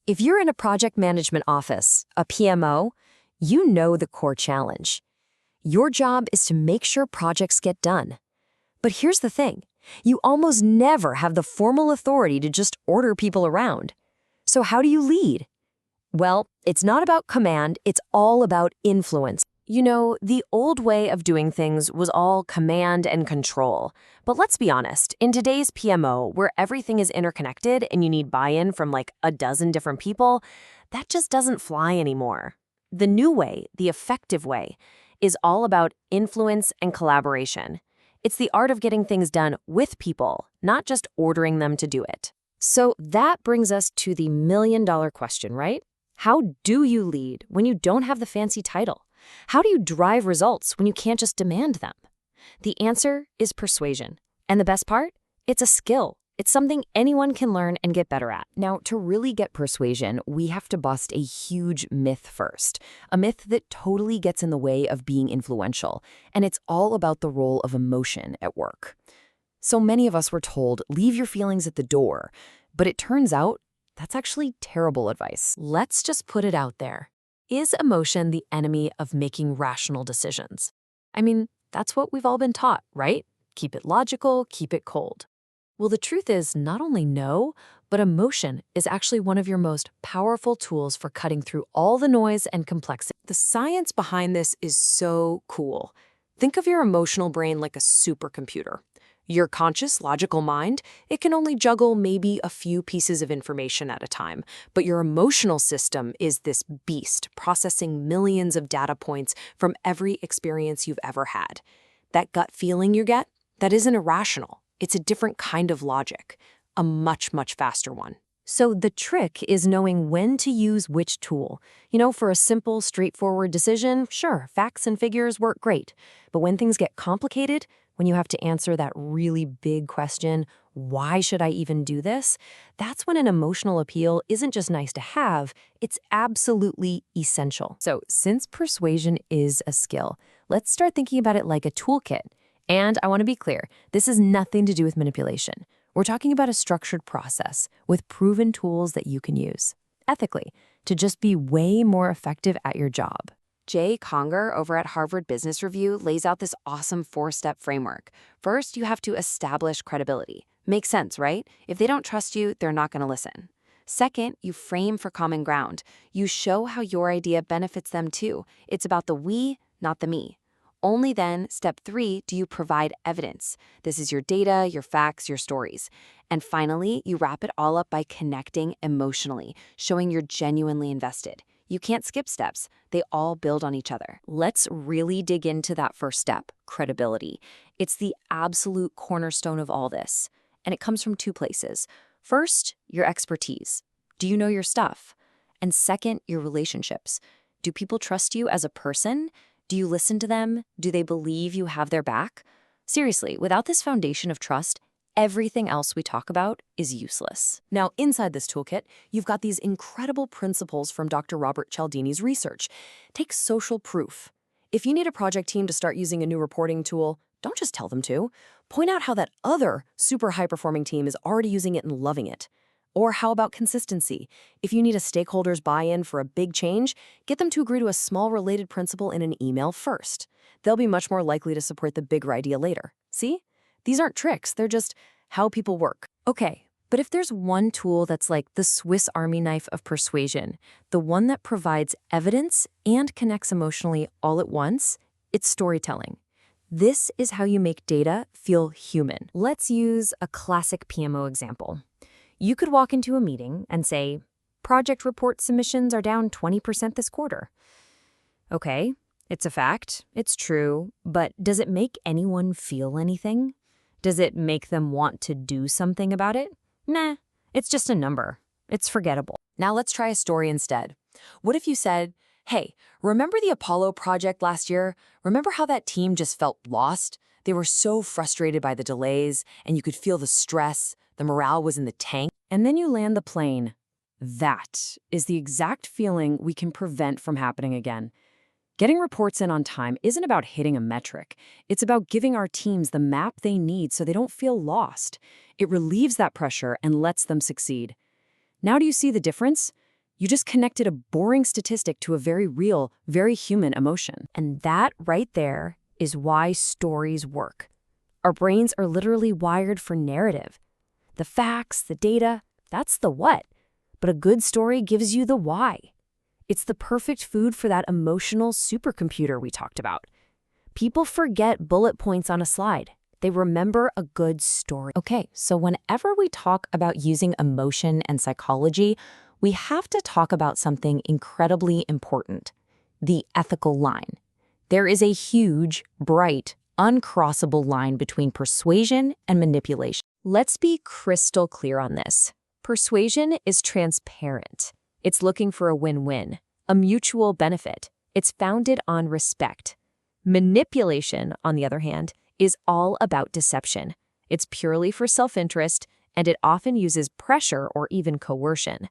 If you're in a project management office, a PMO, you know the core challenge. Your job is to make sure projects get done. But here's the thing. You almost never have the formal authority to just order people around. So how do you lead? Well, it's not about command, it's all about influence. You know, the old way of doing things was all command and control. But let's be honest, in today's PMO, where everything is interconnected and you need buy-in from like a dozen different people, that just doesn't fly anymore. The new way, the effective way, is all about influence and collaboration. It's the art of getting things done with people, not just ordering them to do it. So that brings us to the million-dollar question, right? How do you lead when you don't have the fancy title? How do you drive results when you can't just demand them? The answer is persuasion. And the best part? It's a skill. It's something anyone can learn and get better at. Now, to really get persuasion, we have to bust a huge myth first. A myth that totally gets in the way of being influential. And it's all about the role of emotion at work. So many of us were told, leave your feelings at the door. But it turns out, that's actually terrible advice. Let's just put it out there. Is emotion the enemy of making rational decisions? I mean, that's what we've all been taught, right? Keep it logical, keep it cold. Well, the truth is not only no, but emotion is actually one of your most powerful tools for cutting through all the noise and complexity. The science behind this is so cool. Think of your emotional brain like a supercomputer. Your conscious, logical mind, it can only juggle maybe a few pieces of information at a time. But your emotional system is this beast, processing millions of data points from every experience you've ever had. That gut feeling you get, that isn't irrational. It's a different kind of logic, a much, much faster one. So the trick is knowing when to use which tool. You know, for a simple, straightforward decision, sure, facts and figures work great. But when things get complicated, when you have to answer that really big question, why should I even do this? That's when an emotional appeal isn't just nice to have, it's absolutely essential. So since persuasion is a skill, let's start thinking about it like a toolkit. And I want to be clear, this has nothing to do with manipulation. We're talking about a structured process with proven tools that you can use ethically to just be way more effective at your job. Jay Conger over at Harvard Business Review lays out this awesome 4-step framework. First, you have to establish credibility. Makes sense, right? If they don't trust you, they're not going to listen. Second, you frame for common ground. You show how your idea benefits them too. It's about the we, not the me. Only then, step 3, do you provide evidence. This is your data, your facts, your stories. And finally, you wrap it all up by connecting emotionally, showing you're genuinely invested. You can't skip steps. They all build on each other. Let's really dig into that first step, credibility. It's the absolute cornerstone of all this. And it comes from 2 places. First, your expertise. Do you know your stuff? And second, your relationships. Do people trust you as a person? Do you listen to them? Do they believe you have their back? Seriously, without this foundation of trust, everything else we talk about is useless. Now, inside this toolkit, you've got these incredible principles from Dr. Robert Cialdini's research. Take social proof. If you need a project team to start using a new reporting tool, don't just tell them to. Point out how that other super high-performing team is already using it and loving it. Or how about consistency? If you need a stakeholder's buy-in for a big change, get them to agree to a small related principle in an email first. They'll be much more likely to support the bigger idea later. See? These aren't tricks, they're just how people work. Okay, but if there's one tool that's like the Swiss Army knife of persuasion, the one that provides evidence and connects emotionally all at once, it's storytelling. This is how you make data feel human. Let's use a classic PMO example. You could walk into a meeting and say, project report submissions are down 20% this quarter. Okay, it's a fact, it's true, but does it make anyone feel anything? Does it make them want to do something about it? Nah, it's just a number. It's forgettable. Now let's try a story instead. What if you said, hey, remember the Apollo project last year? Remember how that team just felt lost? They were so frustrated by the delays, and you could feel the stress. The morale was in the tank. And then you land the plane. That is the exact feeling we can prevent from happening again. Getting reports in on time isn't about hitting a metric. It's about giving our teams the map they need so they don't feel lost. It relieves that pressure and lets them succeed. Now do you see the difference? You just connected a boring statistic to a very real, very human emotion. And that right there is why stories work. Our brains are literally wired for narrative. The facts, the data, that's the what. But a good story gives you the why. It's the perfect food for that emotional supercomputer we talked about. People forget bullet points on a slide. They remember a good story. Okay, so whenever we talk about using emotion and psychology, we have to talk about something incredibly important: the ethical line. There is a huge, bright, uncrossable line between persuasion and manipulation. Let's be crystal clear on this. Persuasion is transparent. It's looking for a win-win, a mutual benefit. It's founded on respect. Manipulation, on the other hand, is all about deception. It's purely for self-interest, and it often uses pressure or even coercion.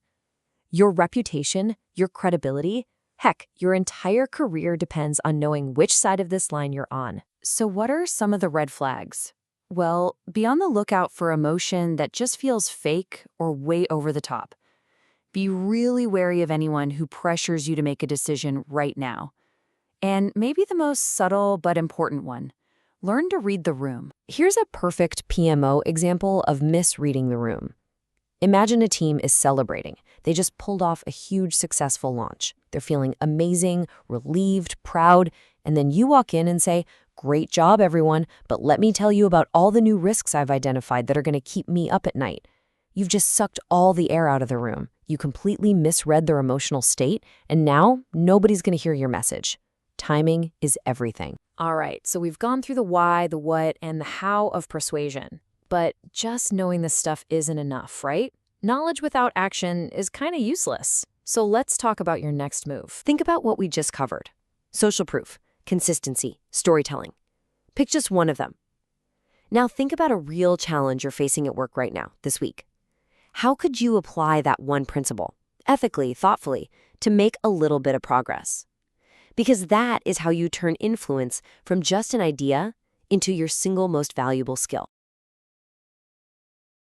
Your reputation, your credibility, heck, your entire career depends on knowing which side of this line you're on. So what are some of the red flags? Well, be on the lookout for emotion that just feels fake or way over the top. Be really wary of anyone who pressures you to make a decision right now. And maybe the most subtle but important one: learn to read the room. Here's a perfect PMO example of misreading the room. Imagine a team is celebrating. They just pulled off a huge successful launch. They're feeling amazing, relieved, proud, and then you walk in and say, "Great job, everyone, but let me tell you about all the new risks I've identified that are going to keep me up at night." You've just sucked all the air out of the room. You completely misread their emotional state, and now nobody's going to hear your message. Timing is everything. All right, so we've gone through the why, the what, and the how of persuasion. But just knowing this stuff isn't enough, right? Knowledge without action is kind of useless. So let's talk about your next move. Think about what we just covered: social proof, consistency, storytelling. Pick just one of them. Now think about a real challenge you're facing at work right now, this week. How could you apply that one principle, ethically, thoughtfully, to make a little bit of progress? Because that is how you turn influence from just an idea into your single most valuable skill.